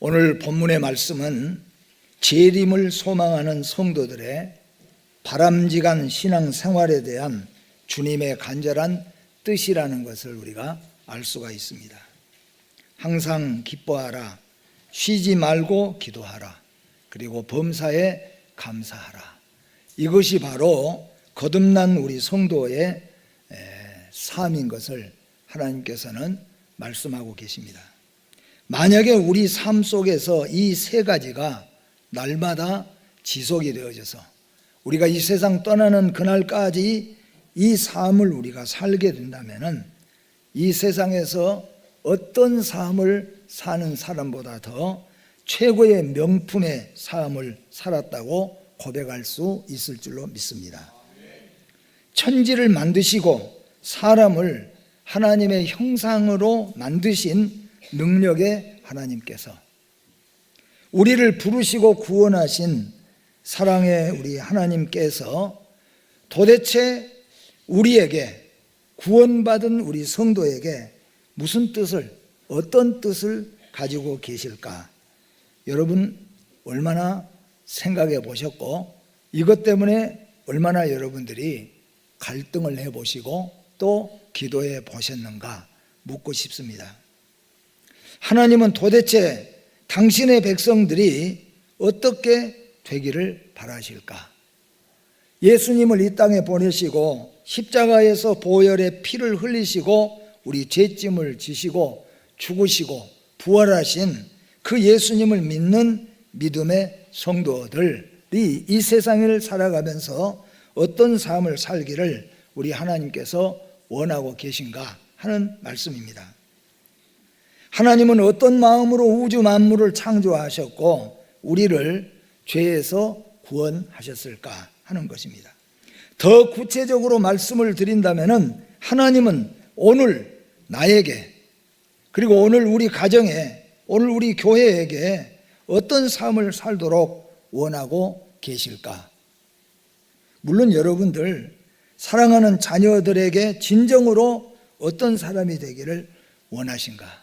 오늘 본문의 말씀은 재림을 소망하는 성도들의 바람직한 신앙생활에 대한 주님의 간절한 뜻이라는 것을 우리가 알 수가 있습니다. 항상 기뻐하라, 쉬지 말고 기도하라, 그리고 범사에 감사하라. 이것이 바로 거듭난 우리 성도의 삶인 것을 하나님께서는 말씀하고 계십니다. 만약에 우리 삶 속에서 이 세 가지가 날마다 지속이 되어져서 우리가 이 세상 떠나는 그날까지 이 삶을 우리가 살게 된다면 이 세상에서 어떤 삶을 사는 사람보다 더 최고의 명품의 삶을 살았다고 고백할 수 있을 줄로 믿습니다. 천지를 만드시고 사람을 하나님의 형상으로 만드신 능력의 하나님께서 우리를 부르시고 구원하신 사랑의 우리 하나님께서 도대체 우리에게 구원받은 우리 성도에게 무슨 뜻을, 어떤 뜻을 가지고 계실까? 여러분 얼마나 생각해 보셨고 이것 때문에 얼마나 여러분들이 갈등을 해보시고 또 기도해 보셨는가 묻고 싶습니다. 하나님은 도대체 당신의 백성들이 어떻게 되기를 바라실까? 예수님을 이 땅에 보내시고 십자가에서 보혈의 피를 흘리시고 우리 죄짐을 지시고 죽으시고 부활하신 그 예수님을 믿는 믿음의 성도들이 이 세상을 살아가면서 어떤 삶을 살기를 우리 하나님께서 원하고 계신가 하는 말씀입니다. 하나님은 어떤 마음으로 우주 만물을 창조하셨고 우리를 죄에서 구원하셨을까 하는 것입니다. 더 구체적으로 말씀을 드린다면 하나님은 오늘 나에게 그리고 오늘 우리 가정에 오늘 우리 교회에게 어떤 삶을 살도록 원하고 계실까? 물론 여러분들 사랑하는 자녀들에게 진정으로 어떤 사람이 되기를 원하신가?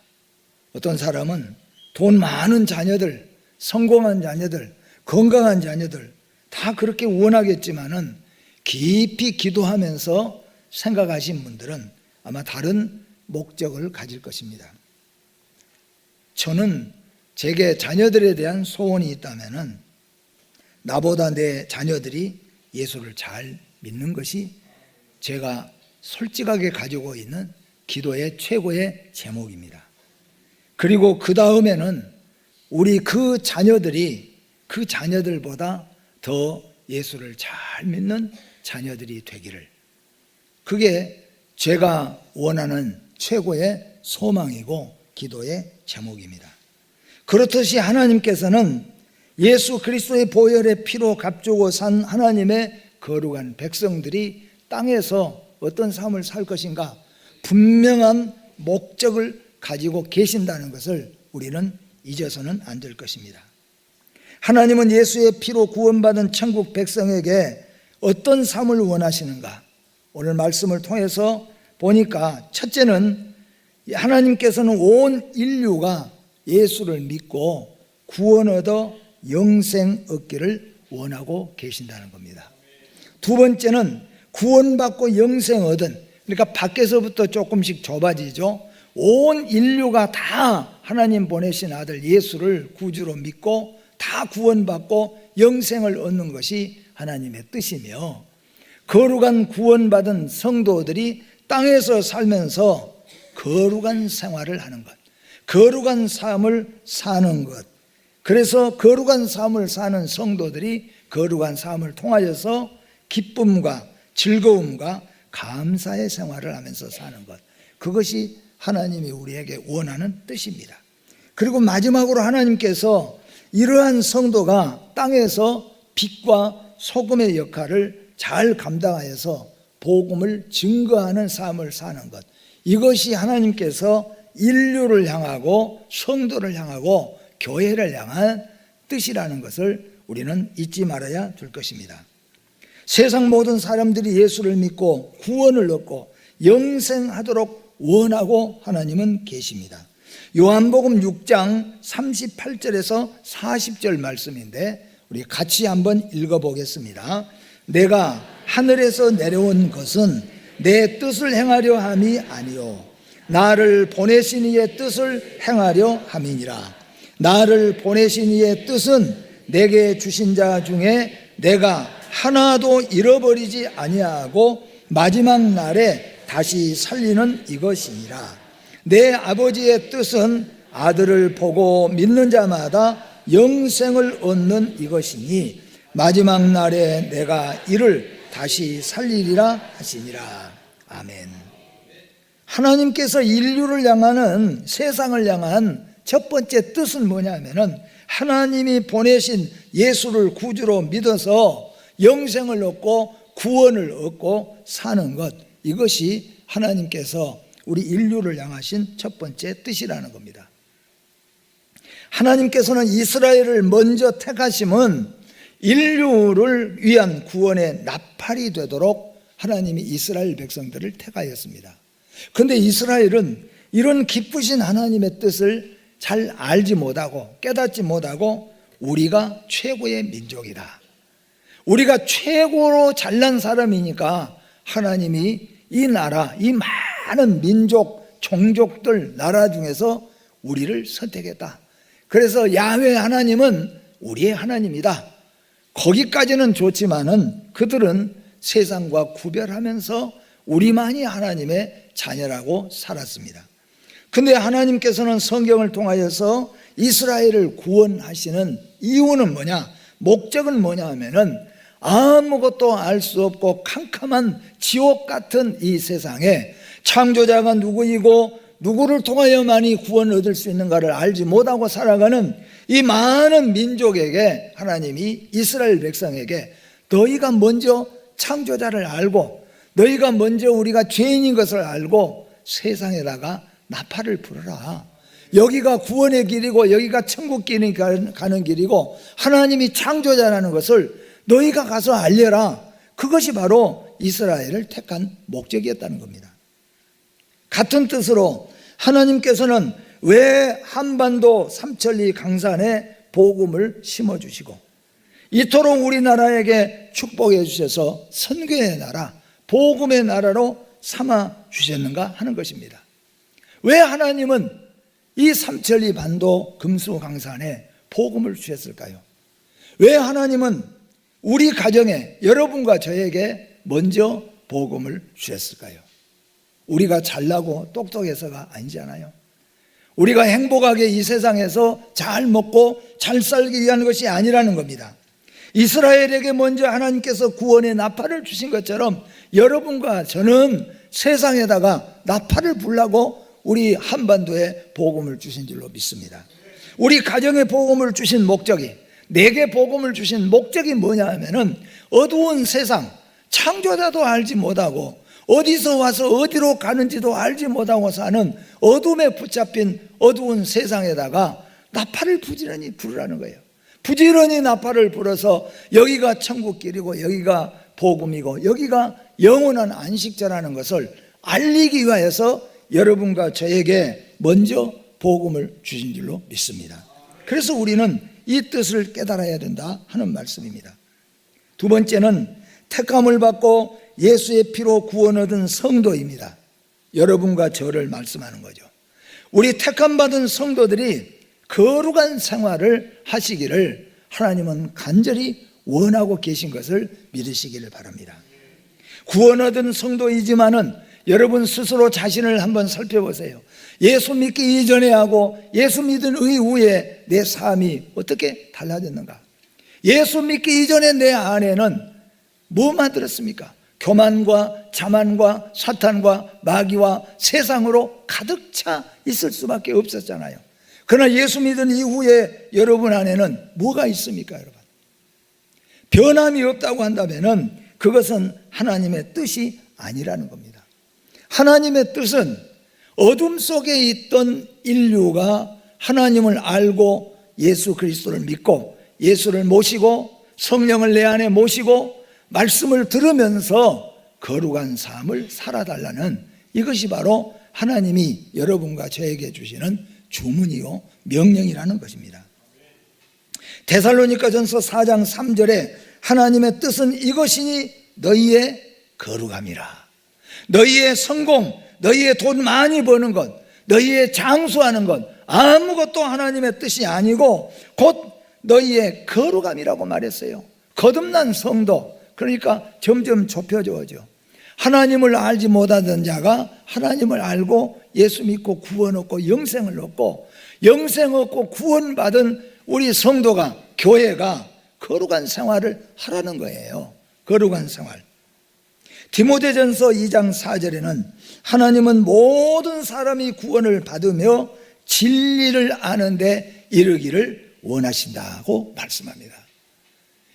어떤 사람은 돈 많은 자녀들, 성공한 자녀들, 건강한 자녀들 다 그렇게 원하겠지만은 깊이 기도하면서 생각하신 분들은 아마 다른 목적을 가질 것입니다. 저는 제게 자녀들에 대한 소원이 있다면은 나보다 내 자녀들이 예수를 잘 믿는 것이 제가 솔직하게 가지고 있는 기도의 최고의 제목입니다. 그리고 그 다음에는 우리 그 자녀들이 그 자녀들보다 더 예수를 잘 믿는 자녀들이 되기를, 그게 제가 원하는 최고의 소망이고 기도의 제목입니다. 그렇듯이 하나님께서는 예수 그리스도의 보혈의 피로 값주고 산 하나님의 거룩한 백성들이 땅에서 어떤 삶을 살 것인가 분명한 목적을 가지고 계신다는 것을 우리는 잊어서는 안 될 것입니다. 하나님은 예수의 피로 구원받은 천국 백성에게 어떤 삶을 원하시는가? 오늘 말씀을 통해서 보니까 첫째는 하나님께서는 온 인류가 예수를 믿고 구원 얻어 영생 얻기를 원하고 계신다는 겁니다. 두 번째는 구원받고 영생 얻은, 그러니까 밖에서부터 조금씩 좁아지죠. 온 인류가 다 하나님 보내신 아들 예수를 구주로 믿고 다 구원받고 영생을 얻는 것이 하나님의 뜻이며, 거룩한 구원받은 성도들이 땅에서 살면서 거룩한 생활을 하는 것, 거룩한 삶을 사는 것. 그래서 거룩한 삶을 사는 성도들이 거룩한 삶을 통하여서 기쁨과 즐거움과 감사의 생활을 하면서 사는 것, 그것이 하나님이 우리에게 원하는 뜻입니다. 그리고 마지막으로 하나님께서 이러한 성도가 땅에서 빛과 소금의 역할을 잘 감당하여서 복음을 증거하는 삶을 사는 것, 이것이 하나님께서 인류를 향하고 성도를 향하고 교회를 향한 뜻이라는 것을 우리는 잊지 말아야 될 것입니다. 세상 모든 사람들이 예수를 믿고 구원을 얻고 영생하도록 원하고 하나님은 계십니다. 요한복음 6장 38절에서 40절 말씀인데 우리 같이 한번 읽어보겠습니다. 내가 하늘에서 내려온 것은 내 뜻을 행하려 함이 아니요 나를 보내신 이의 뜻을 행하려 함이니라. 나를 보내신 이의 뜻은 내게 주신 자 중에 내가 하나도 잃어버리지 아니하고 마지막 날에 다시 살리는 이것이니라. 내 아버지의 뜻은 아들을 보고 믿는 자마다 영생을 얻는 이것이니 마지막 날에 내가 이를 다시 살리리라 하시니라. 아멘. 하나님께서 인류를 향하는, 세상을 향한 첫 번째 뜻은 뭐냐면은 하나님이 보내신 예수를 구주로 믿어서 영생을 얻고 구원을 얻고 사는 것, 이것이 하나님께서 우리 인류를 향하신 첫 번째 뜻이라는 겁니다. 하나님께서는 이스라엘을 먼저 택하심은 인류를 위한 구원의 나팔이 되도록 하나님이 이스라엘 백성들을 택하였습니다. 그런데 이스라엘은 이런 기쁘신 하나님의 뜻을 잘 알지 못하고 깨닫지 못하고 우리가 최고의 민족이다, 우리가 최고로 잘난 사람이니까 하나님이 이 나라, 이 많은 민족, 종족들 나라 중에서 우리를 선택했다. 그래서 야훼 하나님은 우리의 하나님이다. 거기까지는 좋지만은 그들은 세상과 구별하면서 우리만이 하나님의 자녀라고 살았습니다. 근데 하나님께서는 성경을 통하여서 이스라엘을 구원하시는 이유는 뭐냐? 목적은 뭐냐 하면은 아무것도 알 수 없고 캄캄한 지옥 같은 이 세상에 창조자가 누구이고 누구를 통하여만이 구원을 얻을 수 있는가를 알지 못하고 살아가는 이 많은 민족에게 하나님이 이스라엘 백성에게 너희가 먼저 창조자를 알고 너희가 먼저 우리가 죄인인 것을 알고 세상에다가 나팔을 불어라. 여기가 구원의 길이고 여기가 천국 길이 가는 길이고 하나님이 창조자라는 것을 너희가 가서 알려라. 그것이 바로 이스라엘을 택한 목적이었다는 겁니다. 같은 뜻으로 하나님께서는 왜 한반도 삼천리 강산에 복음을 심어주시고 이토록 우리나라에게 축복해 주셔서 선교의 나라, 복음의 나라로 삼아 주셨는가 하는 것입니다. 왜 하나님은 이 삼천리 반도 금수강산에 복음을 주셨을까요? 왜 하나님은 우리 가정에 여러분과 저에게 먼저 복음을 주셨을까요? 우리가 잘나고 똑똑해서가 아니잖아요. 우리가 행복하게 이 세상에서 잘 먹고 잘 살기 위한 것이 아니라는 겁니다. 이스라엘에게 먼저 하나님께서 구원의 나팔을 주신 것처럼 여러분과 저는 세상에다가 나팔을 불라고 우리 한반도에 복음을 주신 줄로 믿습니다. 우리 가정에 복음을 주신 목적이, 내게 복음을 주신 목적이 뭐냐 하면은 어두운 세상, 창조자도 알지 못하고 어디서 와서 어디로 가는지도 알지 못하고 사는 어둠에 붙잡힌 어두운 세상에다가 나팔을 부지런히 부르라는 거예요. 부지런히 나팔을 불어서 여기가 천국길이고 여기가 복음이고 여기가 영원한 안식자라는 것을 알리기 위하여서 여러분과 저에게 먼저 복음을 주신 줄로 믿습니다. 그래서 우리는 이 뜻을 깨달아야 된다 하는 말씀입니다. 두 번째는 택함을 받고 예수의 피로 구원 얻은 성도입니다. 여러분과 저를 말씀하는 거죠. 우리 택함 받은 성도들이 거룩한 생활을 하시기를 하나님은 간절히 원하고 계신 것을 믿으시기를 바랍니다. 구원 얻은 성도이지만은 여러분 스스로 자신을 한번 살펴보세요. 예수 믿기 이전에 하고 예수 믿은 이후에 내 삶이 어떻게 달라졌는가? 예수 믿기 이전에 내 안에는 뭐만 들었습니까? 교만과 자만과 사탄과 마귀와 세상으로 가득 차 있을 수밖에 없었잖아요. 그러나 예수 믿은 이후에 여러분 안에는 뭐가 있습니까, 여러분? 변함이 없다고 한다면은 그것은 하나님의 뜻이 아니라는 겁니다. 하나님의 뜻은 어둠 속에 있던 인류가 하나님을 알고 예수 그리스도를 믿고 예수를 모시고 성령을 내 안에 모시고 말씀을 들으면서 거룩한 삶을 살아달라는, 이것이 바로 하나님이 여러분과 저에게 주시는 주문이요 명령이라는 것입니다. 데살로니가전서 4장 3절에 하나님의 뜻은 이것이니 너희의 거룩함이라. 너희의 성공, 너희의 돈 많이 버는 것, 너희의 장수하는 것 아무것도 하나님의 뜻이 아니고 곧 너희의 거룩함이라고 말했어요. 거듭난 성도, 그러니까 점점 좁혀져죠. 하나님을 알지 못하던 자가 하나님을 알고 예수 믿고 구원 얻고 영생을 얻고, 영생 얻고 구원받은 우리 성도가, 교회가 거룩한 생활을 하라는 거예요. 거룩한 생활. 디모데전서 2장 4절에는 하나님은 모든 사람이 구원을 받으며 진리를 아는 데 이르기를 원하신다고 말씀합니다.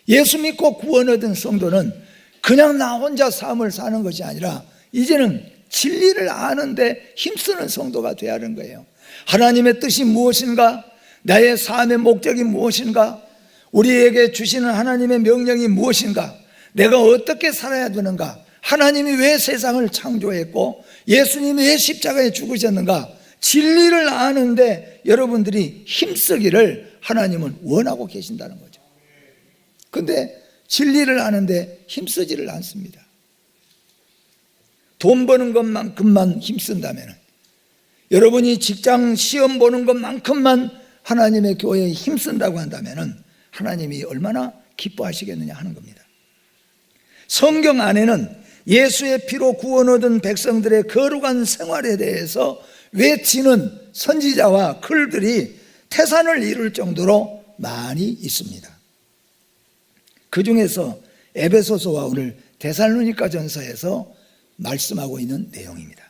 예수 믿고 구원 얻은 성도는 그냥 나 혼자 삶을 사는 것이 아니라 이제는 진리를 아는 데 힘쓰는 성도가 되어야 하는 거예요. 하나님의 뜻이 무엇인가? 나의 삶의 목적이 무엇인가? 우리에게 주시는 하나님의 명령이 무엇인가? 내가 어떻게 살아야 되는가? 하나님이 왜 세상을 창조했고 예수님이 왜 십자가에 죽으셨는가? 진리를 아는데 여러분들이 힘쓰기를 하나님은 원하고 계신다는 거죠. 그런데 진리를 아는데 힘쓰지를 않습니다. 돈 버는 것만큼만 힘쓴다면, 여러분이 직장 시험 보는 것만큼만 하나님의 교회에 힘쓴다고 한다면 하나님이 얼마나 기뻐하시겠느냐 하는 겁니다. 성경 안에는 예수의 피로 구원 얻은 백성들의 거룩한 생활에 대해서 외치는 선지자와 글들이 태산을 이룰 정도로 많이 있습니다. 그 중에서 에베소서와 오늘 데살로니가 전서에서 말씀하고 있는 내용입니다.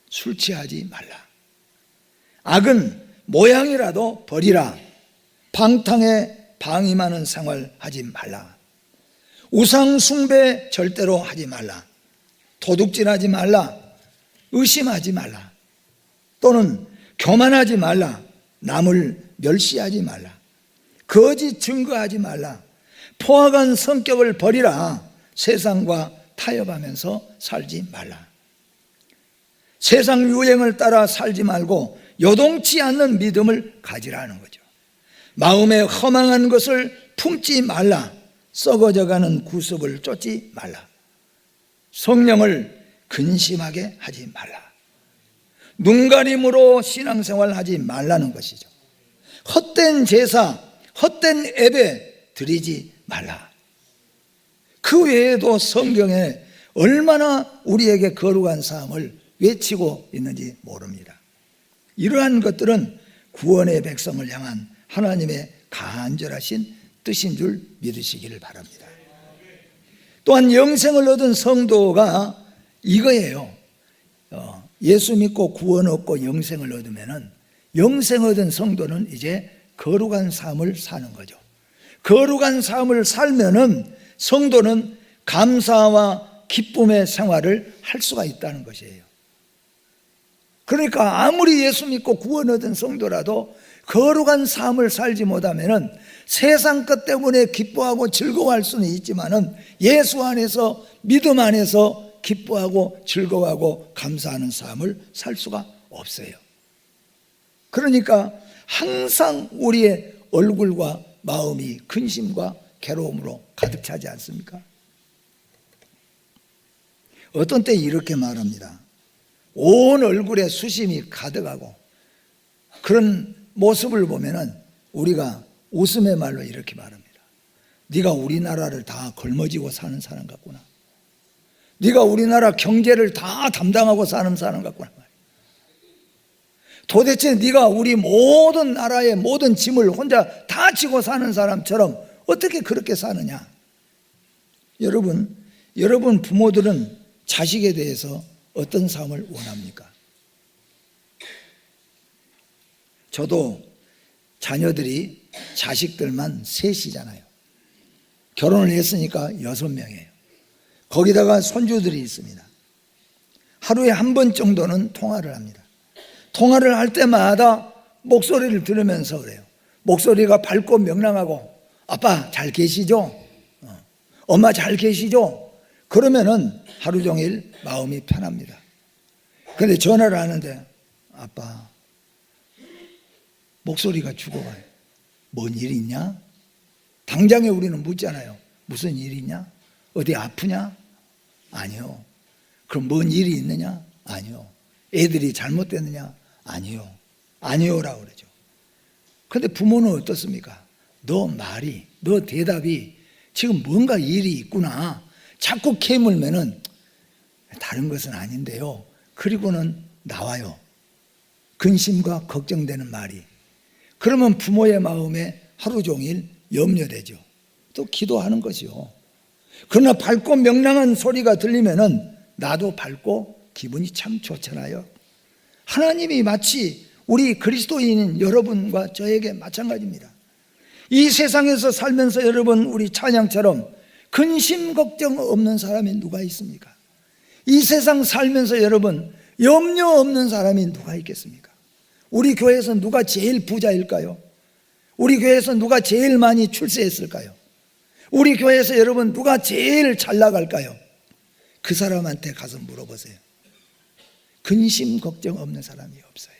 술 취하지 말라. 악은 모양이라도 버리라. 방탕에 방임하는 생활하지 말라. 우상 숭배 절대로 하지 말라. 도둑질하지 말라. 의심하지 말라. 또는 교만하지 말라. 남을 멸시하지 말라. 거짓 증거하지 말라. 포악한 성격을 버리라. 세상과 타협하면서 살지 말라. 세상 유행을 따라 살지 말고 요동치 않는 믿음을 가지라는 거죠. 마음에 허망한 것을 품지 말라. 썩어져가는 구습을 쫓지 말라. 성령을 근심하게 하지 말라. 눈가림으로 신앙생활 하지 말라는 것이죠. 헛된 제사, 헛된 예배 드리지 말라. 그 외에도 성경에 얼마나 우리에게 거룩한 사항을 외치고 있는지 모릅니다. 이러한 것들은 구원의 백성을 향한 하나님의 간절하신 뜻인 줄 믿으시기를 바랍니다. 또한 영생을 얻은 성도가 이거예요. 예수 믿고 구원 얻고 영생을 얻으면은, 영생 얻은 성도는 이제 거룩한 삶을 사는 거죠. 거룩한 삶을 살면은 성도는 감사와 기쁨의 생활을 할 수가 있다는 것이에요. 그러니까 아무리 예수 믿고 구원 얻은 성도라도 거룩한 삶을 살지 못하면은 세상 것 때문에 기뻐하고 즐거워할 수는 있지만은 예수 안에서, 믿음 안에서 기뻐하고 즐거워하고 감사하는 삶을 살 수가 없어요. 그러니까 항상 우리의 얼굴과 마음이 근심과 괴로움으로 가득 차지 않습니까? 어떤 때 이렇게 말합니다. 온 얼굴에 수심이 가득하고, 그런 모습을 보면은 우리가 웃음의 말로 이렇게 말합니다. 네가 우리나라를 다 걸머쥐고 사는 사람 같구나. 네가 우리나라 경제를 다 담당하고 사는 사람 같구나. 도대체 네가 우리 모든 나라의 모든 짐을 혼자 다 지고 사는 사람처럼 어떻게 그렇게 사느냐? 여러분 부모들은 자식에 대해서 어떤 삶을 원합니까? 저도 자녀들이, 자식들만 셋이잖아요. 결혼을 했으니까 6명이에요. 거기다가 손주들이 있습니다. 하루에 한 번 정도는 통화를 합니다. 통화를 할 때마다 목소리를 들으면서 그래요. 목소리가 밝고 명랑하고, 아빠 잘 계시죠? 엄마 잘 계시죠? 그러면은 하루 종일 마음이 편합니다. 그런데 전화를 하는데, 아빠 목소리가 죽어가요. 뭔 일이 있냐? 당장에 우리는 묻잖아요. 무슨 일이 있냐? 어디 아프냐? 아니요. 그럼 뭔 일이 있느냐? 아니요. 애들이 잘못됐느냐? 아니요. 아니요라고 그러죠. 근데 부모는 어떻습니까? 너 대답이 지금 뭔가 일이 있구나. 자꾸 캐물면은 다른 것은 아닌데요. 그리고는 나와요. 근심과 걱정되는 말이. 그러면 부모의 마음에 하루 종일 염려되죠. 또 기도하는 것이요. 그러나 밝고 명랑한 소리가 들리면은 나도 밝고 기분이 참 좋잖아요. 하나님이 마치 우리 그리스도인인 여러분과 저에게 마찬가지입니다. 이 세상에서 살면서 여러분, 우리 찬양처럼 근심 걱정 없는 사람이 누가 있습니까? 이 세상 살면서 여러분, 염려 없는 사람이 누가 있겠습니까? 우리 교회에서 누가 제일 부자일까요? 우리 교회에서 누가 제일 많이 출세했을까요? 우리 교회에서 여러분 누가 제일 잘 나갈까요? 그 사람한테 가서 물어보세요. 근심 걱정 없는 사람이 없어요.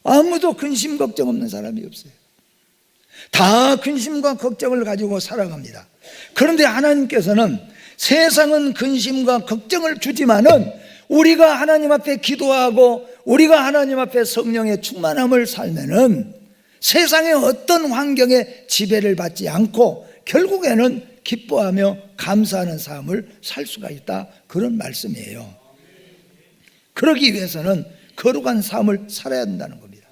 아무도 근심 걱정 없는 사람이 없어요. 다 근심과 걱정을 가지고 살아갑니다. 그런데 하나님께서는 세상은 근심과 걱정을 주지만은 우리가 하나님 앞에 기도하고 우리가 하나님 앞에 성령의 충만함을 살면은 세상의 어떤 환경에 지배를 받지 않고 결국에는 기뻐하며 감사하는 삶을 살 수가 있다, 그런 말씀이에요. 그러기 위해서는 거룩한 삶을 살아야 된다는 겁니다.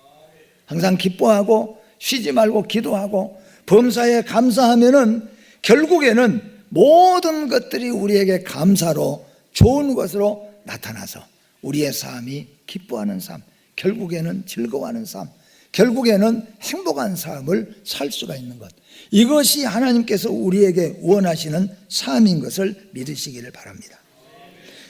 항상 기뻐하고 쉬지 말고 기도하고 범사에 감사하면은 결국에는 모든 것들이 우리에게 감사로 좋은 것으로 나타나서 우리의 삶이 기뻐하는 삶, 결국에는 즐거워하는 삶, 결국에는 행복한 삶을 살 수가 있는 것, 이것이 하나님께서 우리에게 원하시는 삶인 것을 믿으시기를 바랍니다.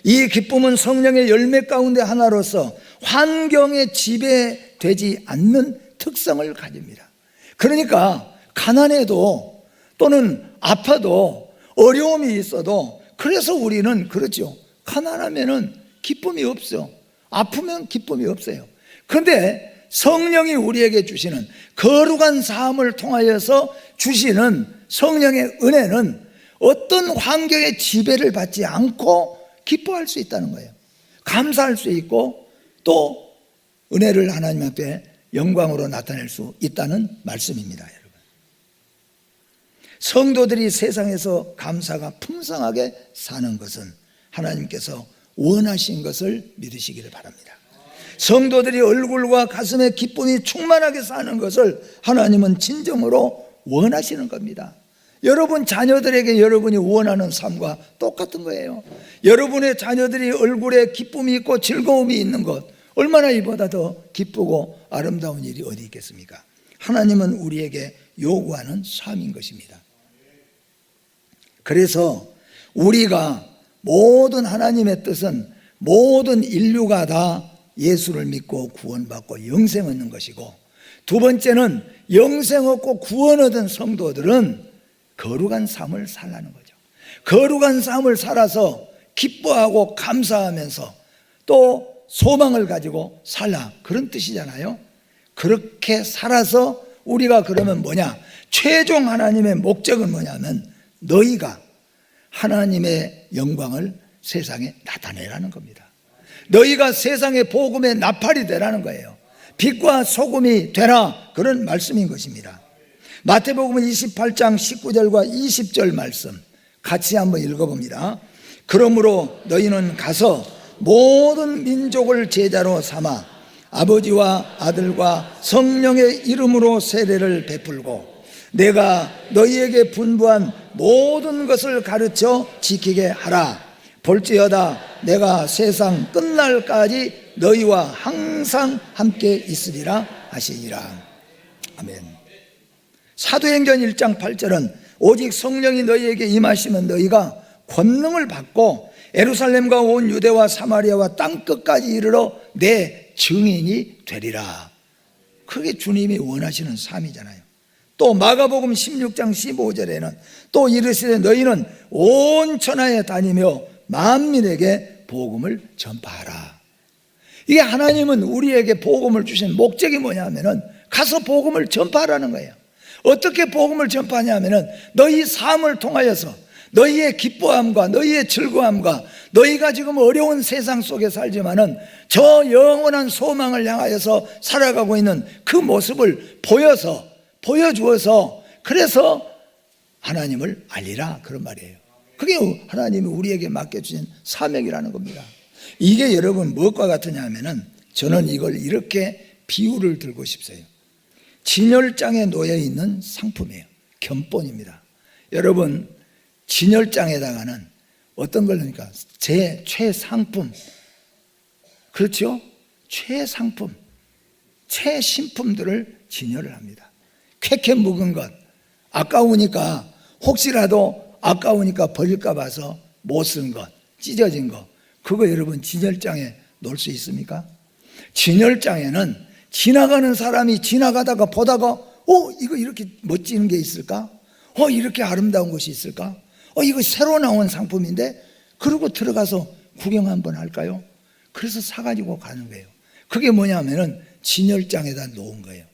이 기쁨은 성령의 열매 가운데 하나로서 환경에 지배되지 않는 특성을 가집니다. 그러니까 가난해도 또는 아파도 어려움이 있어도, 그래서 우리는 그렇죠. 가난하면은 기쁨이 없어. 아프면 기쁨이 없어요. 그런데 성령이 우리에게 주시는 거룩한 삶을 통하여서 주시는 성령의 은혜는 어떤 환경의 지배를 받지 않고 기뻐할 수 있다는 거예요. 감사할 수 있고 또 은혜를 하나님 앞에 영광으로 나타낼 수 있다는 말씀입니다. 여러분, 성도들이 세상에서 감사가 풍성하게 사는 것은 하나님께서 원하신 것을 믿으시기를 바랍니다. 성도들이 얼굴과 가슴에 기쁨이 충만하게 사는 것을 하나님은 진정으로 원하시는 겁니다. 여러분 자녀들에게 여러분이 원하는 삶과 똑같은 거예요. 여러분의 자녀들이 얼굴에 기쁨이 있고 즐거움이 있는 것, 얼마나 이보다 더 기쁘고 아름다운 일이 어디 있겠습니까? 하나님은 우리에게 요구하는 삶인 것입니다. 그래서 우리가 모든 하나님의 뜻은 모든 인류가 다 예수를 믿고 구원받고 영생 얻는 것이고, 두 번째는 영생 얻고 구원 얻은 성도들은 거룩한 삶을 살라는 거죠. 거룩한 삶을 살아서 기뻐하고 감사하면서 또 소망을 가지고 살라, 그런 뜻이잖아요. 그렇게 살아서 우리가 그러면 뭐냐? 최종 하나님의 목적은 뭐냐면 너희가 하나님의 영광을 세상에 나타내라는 겁니다. 너희가 세상의 복음의 나팔이 되라는 거예요. 빛과 소금이 되라, 그런 말씀인 것입니다. 마태복음 28장 19절과 20절 말씀 같이 한번 읽어봅니다. 그러므로 너희는 가서 모든 민족을 제자로 삼아 아버지와 아들과 성령의 이름으로 세례를 베풀고 내가 너희에게 분부한 모든 것을 가르쳐 지키게 하라. 볼지어다 내가 세상 끝날까지 너희와 항상 함께 있으리라 하시니라. 아멘. 사도행전 1장 8절은 오직 성령이 너희에게 임하시면 너희가 권능을 받고 예루살렘과 온 유대와 사마리아와 땅끝까지 이르러 내 증인이 되리라. 그게 주님이 원하시는 삶이잖아요. 또 마가복음 16장 15절에는 또 이르시되 너희는 온 천하에 다니며 만민에게 복음을 전파하라. 이게 하나님은 우리에게 복음을 주신 목적이 뭐냐면은 가서 복음을 전파하라는 거예요. 어떻게 복음을 전파하냐면은 너희 삶을 통하여서 너희의 기뻐함과 너희의 즐거움과 너희가 지금 어려운 세상 속에 살지만은 저 영원한 소망을 향하여서 살아가고 있는 그 모습을 보여주어서 그래서 하나님을 알리라, 그런 말이에요. 그게 하나님이 우리에게 맡겨주신 사명이라는 겁니다. 이게 여러분 무엇과 같으냐면은 저는 이걸 이렇게 비유를 들고 싶어요. 진열장에 놓여있는 상품이에요. 견본입니다. 여러분 진열장에다가는 어떤 걸 넣으니까 최상품, 그렇죠? 최상품, 최신품들을 진열을 합니다. 쾌쾌 묵은 것, 아까우니까 혹시라도 아까우니까 버릴까 봐서 못 쓴 것, 찢어진 것, 그거 여러분 진열장에 놓을 수 있습니까? 진열장에는 지나가는 사람이 지나가다가 보다가 이거 이렇게 멋진 게 있을까? 이렇게 아름다운 것이 있을까? 이거 새로 나온 상품인데, 그러고 들어가서 구경 한번 할까요? 그래서 사가지고 가는 거예요. 그게 뭐냐면은 진열장에다 놓은 거예요.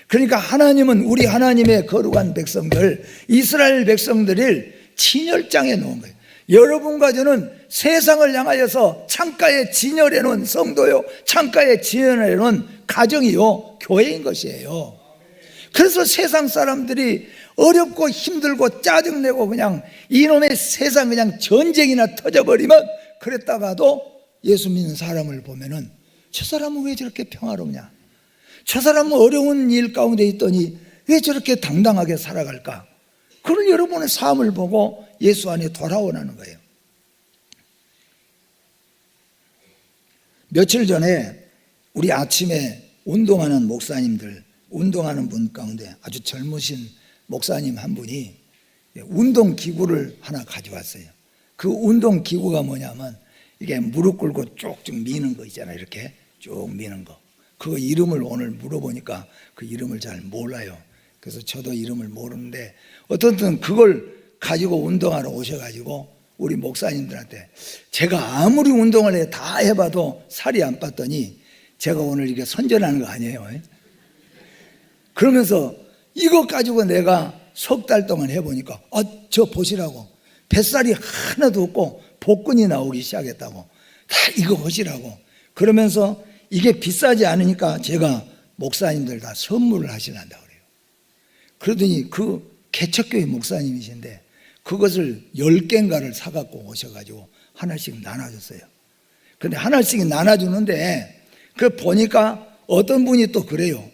그러니까 하나님은 우리 하나님의 거룩한 백성들, 이스라엘 백성들을 진열장에 놓은 거예요. 여러분과 저는 세상을 향하여서 창가에 진열해 놓은 성도요, 창가에 진열해 놓은 가정이요, 교회인 것이에요. 그래서 세상 사람들이 어렵고 힘들고 짜증내고 그냥 이놈의 세상 그냥 전쟁이나 터져버리면, 그랬다가도 예수 믿는 사람을 보면은 저 사람은 왜 저렇게 평화롭냐, 저 사람은 어려운 일 가운데 있더니 왜 저렇게 당당하게 살아갈까, 그런 여러분의 삶을 보고 예수 안에 돌아오라는 거예요. 며칠 전에 우리 아침에 운동하는 목사님들, 운동하는 분 가운데 아주 젊으신 목사님 한 분이 운동기구를 하나 가져왔어요. 그 운동기구가 뭐냐면 이게 무릎 꿇고 쭉쭉 미는 거 있잖아요. 이렇게 쭉 미는 거. 그 이름을 오늘 물어보니까 그 이름을 잘 몰라요. 그래서 저도 이름을 모르는데 어떻든 그걸 가지고 운동하러 오셔가지고 우리 목사님들한테, 제가 아무리 운동을 다 해봐도 살이 안 빠더니 제가 오늘 이게 선전하는 거 아니에요. 그러면서 이거 가지고 내가 석 달 동안 해보니까 저 보시라고, 뱃살이 하나도 없고 복근이 나오기 시작했다고, 다 이거 보시라고. 그러면서 이게 비싸지 않으니까 제가 목사님들 다 선물을 하시란다 그래요. 그러더니 그 개척교회 목사님이신데 그것을 10개인가를 사갖고 오셔가지고 하나씩 나눠줬어요. 근데 하나씩 나눠주는데 그 보니까 어떤 분이 또 그래요.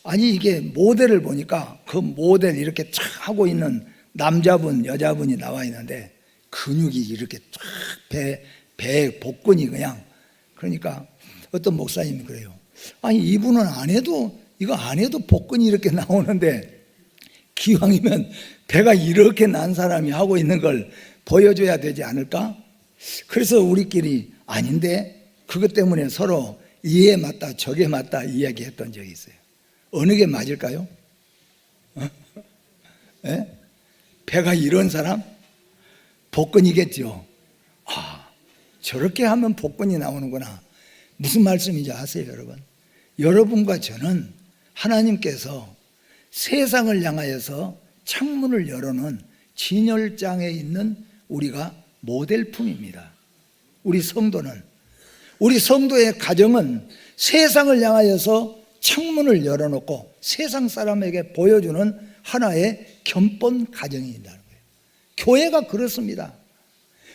아니 이게 모델을 보니까 그 모델 이렇게 쫙 하고 있는 남자분 여자분이 나와 있는데 근육이 이렇게 쫙 배 복근이 그냥, 그러니까 어떤 목사님이 그래요. 아니 이분은 이거 안 해도 복근이 이렇게 나오는데 기왕이면 배가 이렇게 난 사람이 하고 있는 걸 보여줘야 되지 않을까? 그래서 우리끼리 아닌데 그것 때문에 서로 이에 맞다 저게 맞다 이야기했던 적이 있어요. 어느 게 맞을까요? 네? 배가 이런 사람? 복근이겠죠. 저렇게 하면 복근이 나오는구나. 무슨 말씀인지 아세요, 여러분? 여러분과 저는 하나님께서 세상을 향하여서 창문을 열어놓은 진열장에 있는 우리가 모델품입니다. 우리 성도의 가정은 세상을 향하여서 창문을 열어놓고 세상 사람에게 보여주는 하나의 견본 가정이라는 거예요. 교회가 그렇습니다.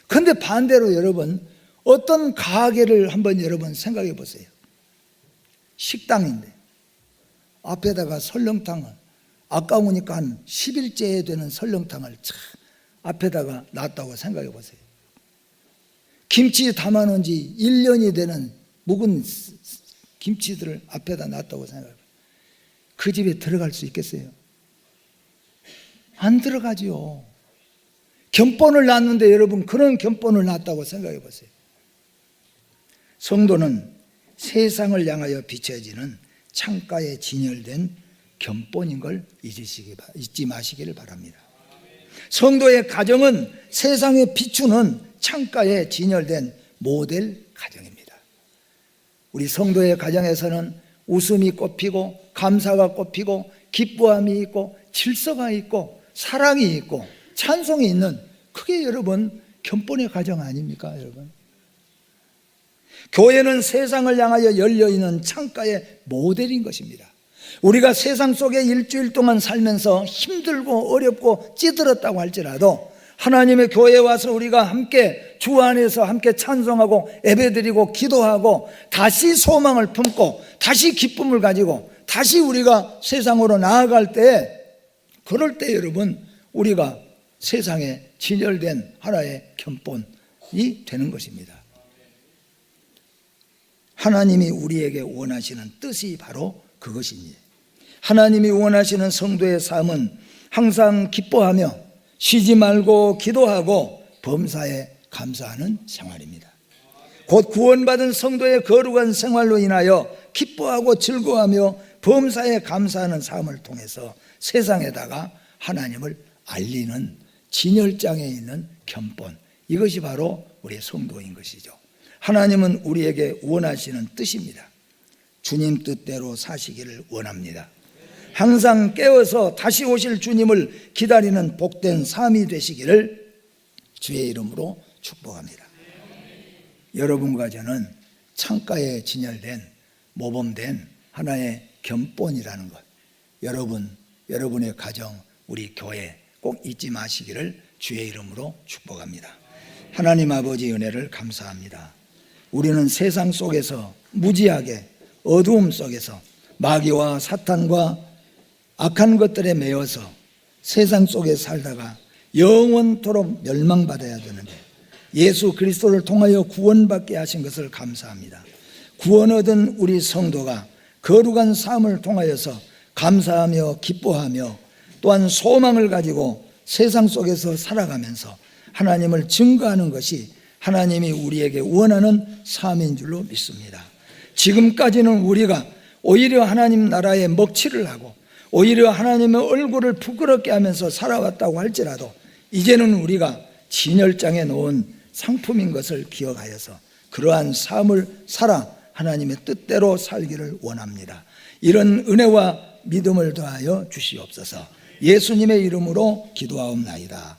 그런데 반대로 여러분, 어떤 가게를 한번 여러분 생각해 보세요. 식당인데 앞에다가 설렁탕을, 아까우니까 한 10일째 되는 설렁탕을 참 앞에다가 놨다고 생각해 보세요. 김치 담아놓은 지 1년이 되는 묵은 김치들을 앞에다 놨다고 생각해 보세요. 그 집에 들어갈 수 있겠어요? 안 들어가지요. 견본을 놨는데 여러분, 그런 견본을 놨다고 생각해 보세요. 성도는 세상을 향하여 비춰지는 창가에 진열된 견본인 걸 잊지 마시기를 바랍니다. 성도의 가정은 세상에 비추는 창가에 진열된 모델 가정입니다. 우리 성도의 가정에서는 웃음이 꽃피고 감사가 꽃피고 기뻐함이 있고 질서가 있고 사랑이 있고 찬송이 있는, 그게 여러분 견본의 가정 아닙니까 여러분? 교회는 세상을 향하여 열려있는 창가의 모델인 것입니다. 우리가 세상 속에 일주일 동안 살면서 힘들고 어렵고 찌들었다고 할지라도 하나님의 교회에 와서 우리가 함께 주 안에서 함께 찬송하고 예배드리고 기도하고 다시 소망을 품고 다시 기쁨을 가지고 다시 우리가 세상으로 나아갈 때, 그럴 때 여러분 우리가 세상에 진열된 하나의 견본이 되는 것입니다. 하나님이 우리에게 원하시는 뜻이 바로 그것입니다. 하나님이 원하시는 성도의 삶은 항상 기뻐하며 쉬지 말고 기도하고 범사에 감사하는 생활입니다. 곧 구원받은 성도의 거룩한 생활로 인하여 기뻐하고 즐거워하며 범사에 감사하는 삶을 통해서 세상에다가 하나님을 알리는 진열장에 있는 견본, 이것이 바로 우리의 성도인 것이죠. 하나님은 우리에게 원하시는 뜻입니다. 주님 뜻대로 사시기를 원합니다. 항상 깨어서 다시 오실 주님을 기다리는 복된 삶이 되시기를 주의 이름으로 축복합니다. 여러분과 저는 창가에 진열된 모범된 하나의 견본이라는 것, 여러분의 가정, 우리 교회 꼭 잊지 마시기를 주의 이름으로 축복합니다. 하나님 아버지 은혜를 감사합니다. 우리는 세상 속에서 무지하게 어두움 속에서 마귀와 사탄과 악한 것들에 매여서 세상 속에 살다가 영원토록 멸망받아야 되는데 예수 그리스도를 통하여 구원받게 하신 것을 감사합니다. 구원 얻은 우리 성도가 거룩한 삶을 통하여서 감사하며 기뻐하며 또한 소망을 가지고 세상 속에서 살아가면서 하나님을 증거하는 것이 하나님이 우리에게 원하는 삶인 줄로 믿습니다. 지금까지는 우리가 오히려 하나님 나라에 먹칠을 하고 오히려 하나님의 얼굴을 부끄럽게 하면서 살아왔다고 할지라도 이제는 우리가 진열장에 놓은 상품인 것을 기억하여서 그러한 삶을 살아 하나님의 뜻대로 살기를 원합니다. 이런 은혜와 믿음을 더하여 주시옵소서. 예수님의 이름으로 기도하옵나이다.